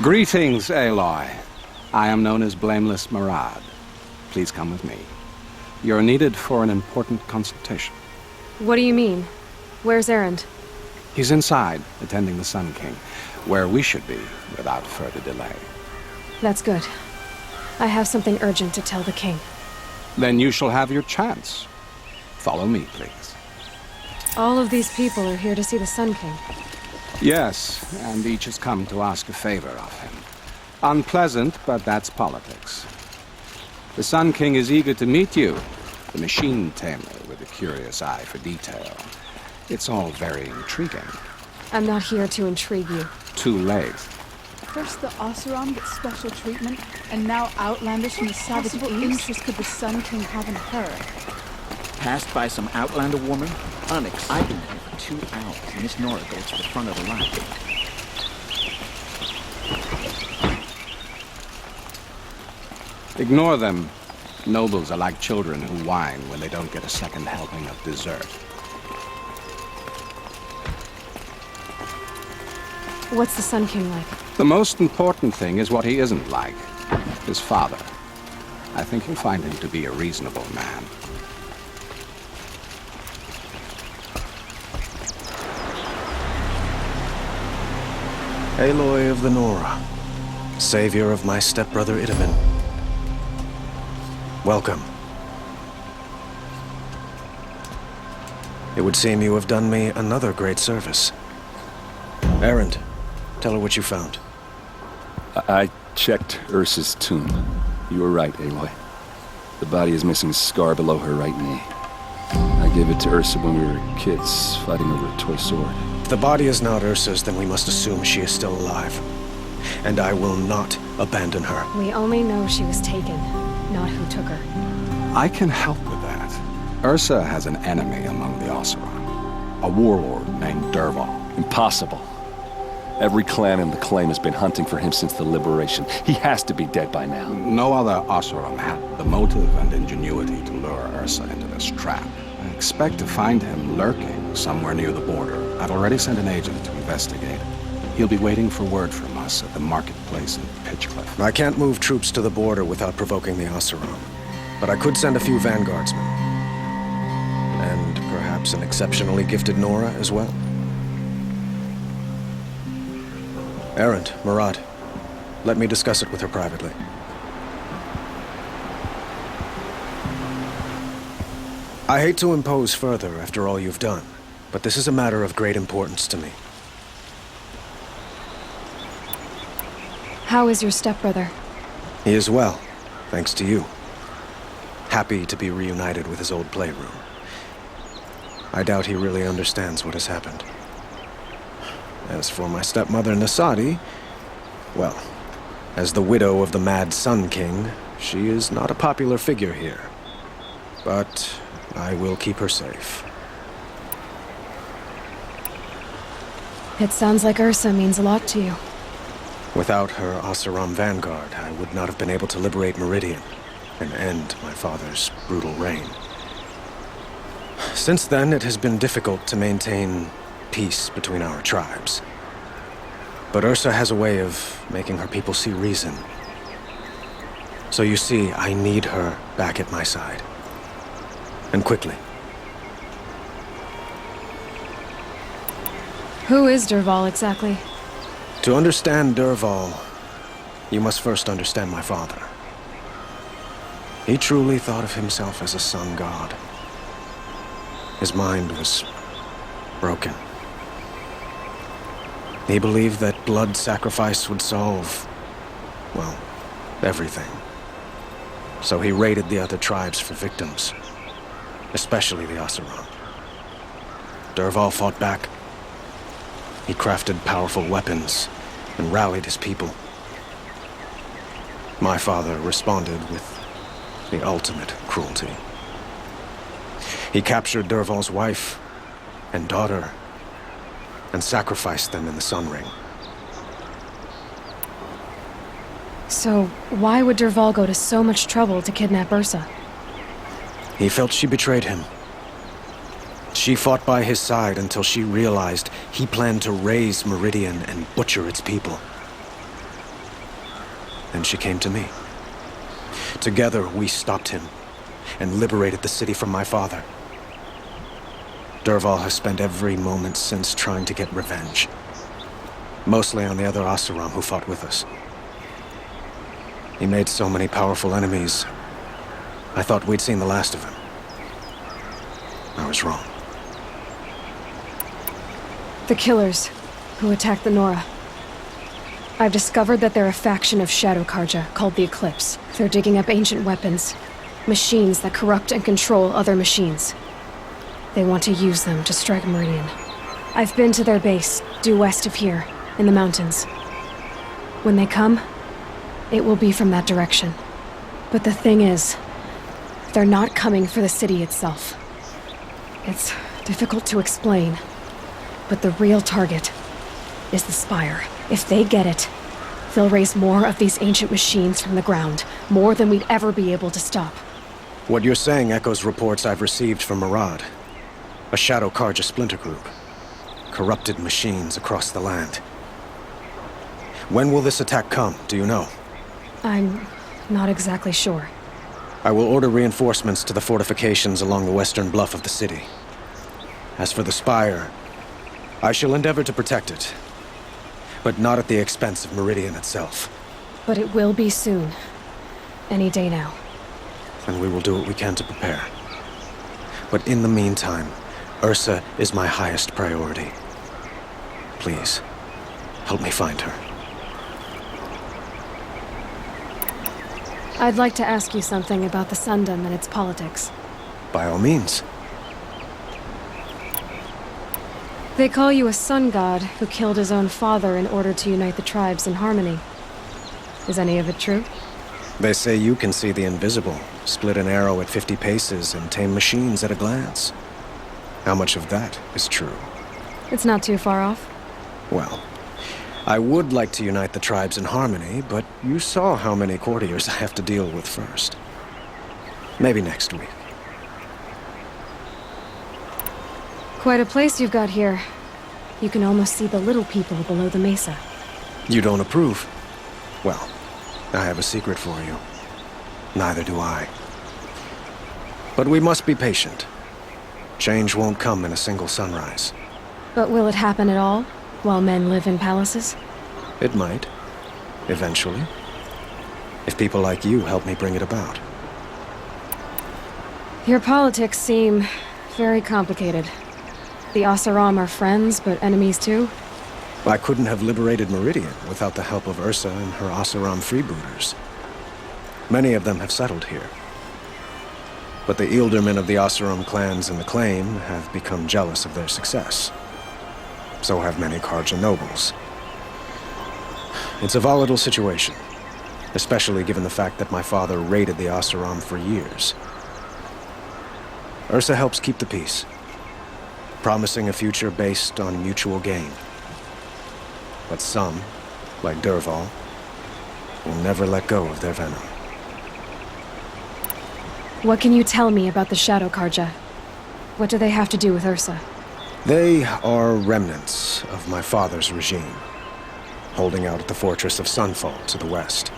Greetings, Aloy. I am known as Blameless Marad. Please come with me. You're needed for an important consultation. What do you mean? Where's Erend? He's inside, attending the Sun King, where we should be without further delay. That's good. I have something urgent to tell the king. Then you shall have your chance. Follow me, please. All of these people are here to see the Sun King. Yes, and each has come to ask a favor of him. Unpleasant, but that's politics. The Sun King is eager to meet you, the machine tamer with a curious eye for detail. It's all very intriguing. I'm not here to intrigue you. Too late. First the Oseram gets special treatment, and now outlanders from the savage interest could the Sun King have in her? Passed by some outlander woman? Onyx, I've been here for 2 hours. Miss Nora goes to the front of the line. Ignore them. Nobles are like children who whine when they don't get a second helping of dessert. What's the Sun King like? The most important thing is what he isn't like. His father. I think you'll find him to be a reasonable man. Aloy of the Nora, savior of my stepbrother Itamen. Welcome. It would seem you have done me another great service. Erend, tell her what you found. I checked Ursa's tomb. You were right, Aloy. The body is missing a scar below her right knee. I gave it to Ursa when we were kids, fighting over a toy sword. If the body is not Ursa's, then we must assume she is still alive. And I will not abandon her. We only know she was taken, not who took her. I can help with that. Ursa has an enemy among the Oseram. A warlord named Dervahl. Impossible. Every clan in the claim has been hunting for him since the liberation. He has to be dead by now. No other Oseram had the motive and ingenuity to lure Ursa into this trap. I expect to find him lurking somewhere near the border. I've already sent an agent to investigate. He'll be waiting for word from us at the marketplace in Pitchcliff. I can't move troops to the border without provoking the Oseram. But I could send a few vanguardsmen. And perhaps an exceptionally gifted Nora as well. Erend, Marad, let me discuss it with her privately. I hate to impose further after all you've done, but this is a matter of great importance to me. How is your stepbrother? He is well, thanks to you. Happy to be reunited with his old playroom. I doubt he really understands what has happened. As for my stepmother Nasadi, well, as the widow of the Mad Sun King, she is not a popular figure here. But I will keep her safe. It sounds like Ursa means a lot to you. Without her Oseram vanguard, I would not have been able to liberate Meridian and end my father's brutal reign. Since then, it has been difficult to maintain peace between our tribes. But Ursa has a way of making her people see reason. So you see, I need her back at my side. And quickly. Who is Dervahl exactly? To understand Dervahl, you must first understand my father. He truly thought of himself as a sun god. His mind was broken. He believed that blood sacrifice would solve, well, everything. So he raided the other tribes for victims, especially the Oseram. Dervahl fought back. He crafted powerful weapons and rallied his people. My father responded with the ultimate cruelty. He captured Dervahl's wife and daughter and sacrificed them in the Sun Ring. So, why would Dervahl go to so much trouble to kidnap Ursa? He felt she betrayed him. She fought by his side until she realized he planned to raise Meridian and butcher its people. and she came to me. Together, we stopped him and liberated the city from my father. Dervahl has spent every moment since trying to get revenge. Mostly on the other Oseram who fought with us. He made so many powerful enemies, I thought we'd seen the last of him. I was wrong. The killers who attacked the Nora. I've discovered that they're a faction of Shadow Karja called the Eclipse. They're digging up ancient weapons, machines that corrupt and control other machines. They want to use them to strike Meridian. I've been to their base, due west of here, in the mountains. When they come, it will be from that direction. But the thing is, they're not coming for the city itself. It's difficult to explain, but the real target is the Spire. If they get it, they'll raise more of these ancient machines from the ground, more than we'd ever be able to stop. What you're saying echoes reports I've received from Murad, a Shadow Karja splinter group. Corrupted machines across the land. When will this attack come, do you know? I'm not exactly sure. I will order reinforcements to the fortifications along the western bluff of the city. As for the Spire, I shall endeavor to protect it, but not at the expense of Meridian itself. But it will be soon. Any day now. And we will do what we can to prepare. But in the meantime, Ursa is my highest priority. Please, help me find her. I'd like to ask you something about the Sundom and its politics. By all means. They call you a sun god who killed his own father in order to unite the tribes in harmony. Is any of it true? They say you can see the invisible, split an arrow at 50 paces, and tame machines at a glance. How much of that is true? It's not too far off. Well, I would like to unite the tribes in harmony, but you saw how many courtiers I have to deal with first. Maybe next week. Quite a place you've got here. You can almost see the little people below the mesa. You don't approve? Well, I have a secret for you. Neither do I. But we must be patient. Change won't come in a single sunrise. But will it happen at all, while men live in palaces? It might. Eventually. If people like you help me bring it about. Your politics seem very complicated. The Oseram are friends, but enemies too? I couldn't have liberated Meridian without the help of Ursa and her Oseram freebooters. Many of them have settled here. But the Ealdormen of the Oseram clans in the Claim have become jealous of their success. So have many Karja nobles. It's a volatile situation, especially given the fact that my father raided the Oseram for years. Ursa helps keep the peace, promising a future based on mutual gain. But some, like Dervahl, will never let go of their venom. What can you tell me about the Shadow Karja? What do they have to do with Ursa? They are remnants of my father's regime, holding out at the fortress of Sunfall to the west.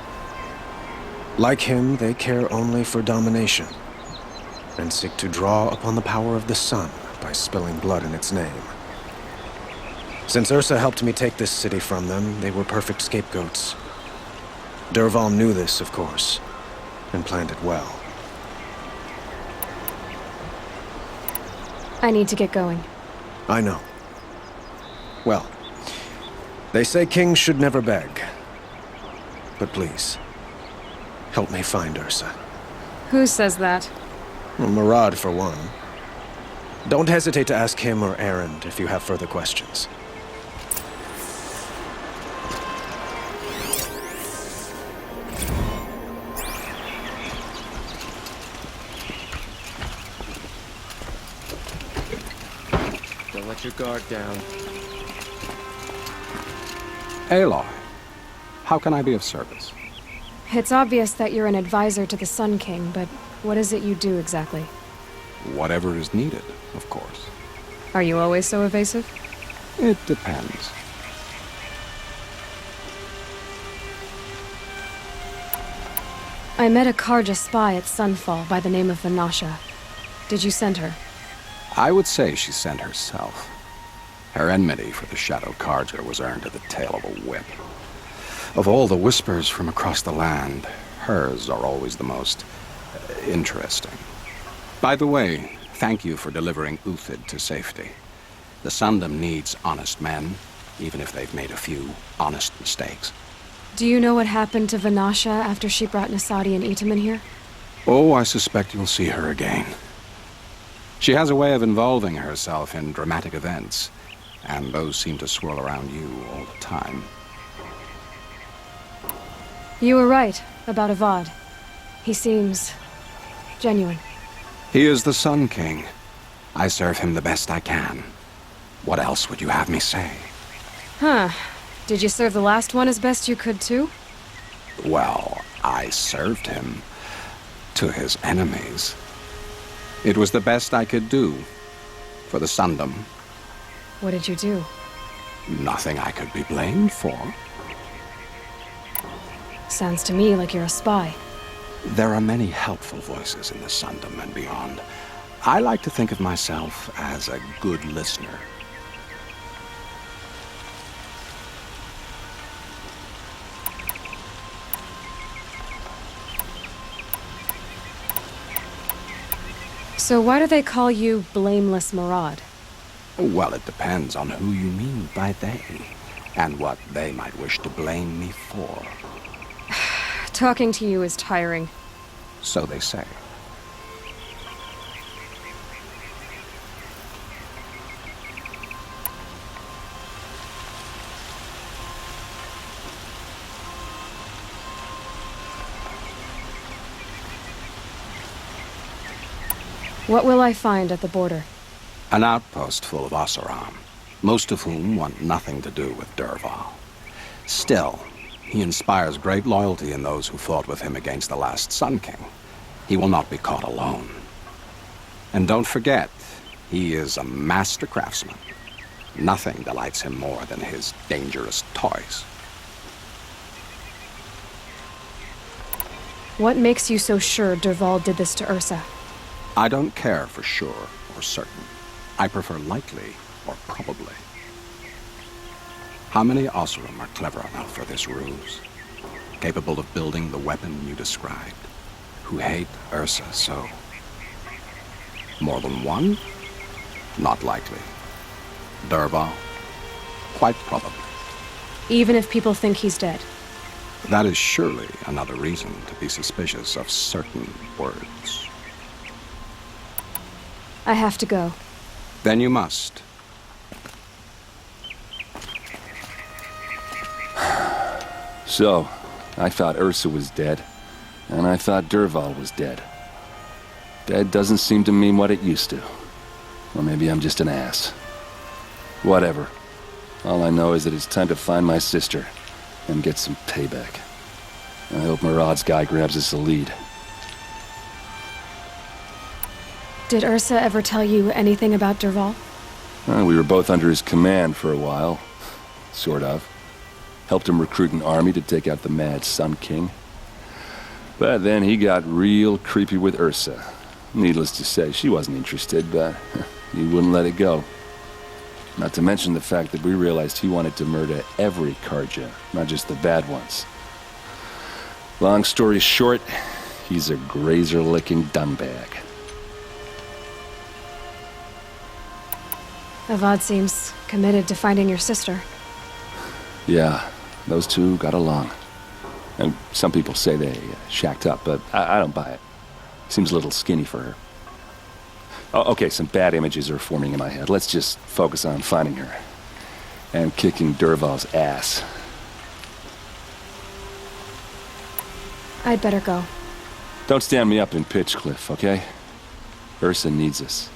Like him, they care only for domination, and seek to draw upon the power of the sun by spilling blood in its name. Since Ursa helped me take this city from them, they were perfect scapegoats. Dervahl knew this, of course, and planned it well. I need to get going. I know. Well, they say kings should never beg. But please, help me find Ursa. Who says that? Well, Murad, for one. Don't hesitate to ask him or Erend if you have further questions. Don't let your guard down. Aloy, how can I be of service? It's obvious that you're an advisor to the Sun King, but what is it you do exactly? Whatever is needed, of course. Are you always so evasive? It depends. I met a Karja spy at Sunfall by the name of Vanasha. Did you send her? I would say she sent herself. Her enmity for the Shadow Karja was earned at the tail of a whip. Of all the whispers from across the land, hers are always the most interesting. By the way, thank you for delivering Uthid to safety. The Sundom needs honest men, even if they've made a few honest mistakes. Do you know what happened to Vanasha after she brought Nasadi and Itaman here? Oh, I suspect you'll see her again. She has a way of involving herself in dramatic events, and those seem to swirl around you all the time. You were right about Avad. He seems genuine. He is the Sun King. I serve him the best I can. What else would you have me say? Huh. Did you serve the last one as best you could, too? Well, I served him to his enemies. It was the best I could do for the Sundom. What did you do? Nothing I could be blamed for. Sounds to me like you're a spy. There are many helpful voices in the Sundom and beyond. I like to think of myself as a good listener. So why do they call you Blameless Marad? Well, it depends on who you mean by they, and what they might wish to blame me for. Talking to you is tiring. So they say. What will I find at the border? An outpost full of Oseram, most of whom want nothing to do with Dervahl. Still, he inspires great loyalty in those who fought with him against the last Sun King. He will not be caught alone. And don't forget, he is a master craftsman. Nothing delights him more than his dangerous toys. What makes you so sure Dervahl did this to Ursa? I don't care for sure or certain. I prefer likely or probably. How many Oseram are clever enough for this ruse? Capable of building the weapon you described? Who hate Ursa so? More than one? Not likely. Dervahl? Quite probably. Even if people think he's dead? That is surely another reason to be suspicious of certain words. I have to go. Then you must. So, I thought Ursa was dead, and I thought Dervahl was dead. Dead doesn't seem to mean what it used to. Or maybe I'm just an ass. Whatever. All I know is that it's time to find my sister and get some payback. I hope Marad's guy grabs us a lead. Did Ursa ever tell you anything about Dervahl? We were both under his command for a while. Sort of. Helped him recruit an army to take out the mad Sun King. But then he got real creepy with Ursa. Needless to say, she wasn't interested, but he wouldn't let it go. Not to mention the fact that we realized he wanted to murder every Karja, not just the bad ones. Long story short, he's a grazer-licking dungbag. Avad seems committed to finding your sister. Yeah, those two got along. And some people say they shacked up, but I don't buy it. Seems a little skinny for her. Oh, okay, some bad images are forming in my head. Let's just focus on finding her. And kicking Dervahl's ass. I'd better go. Don't stand me up in Pitchcliff, okay? Ursa needs us.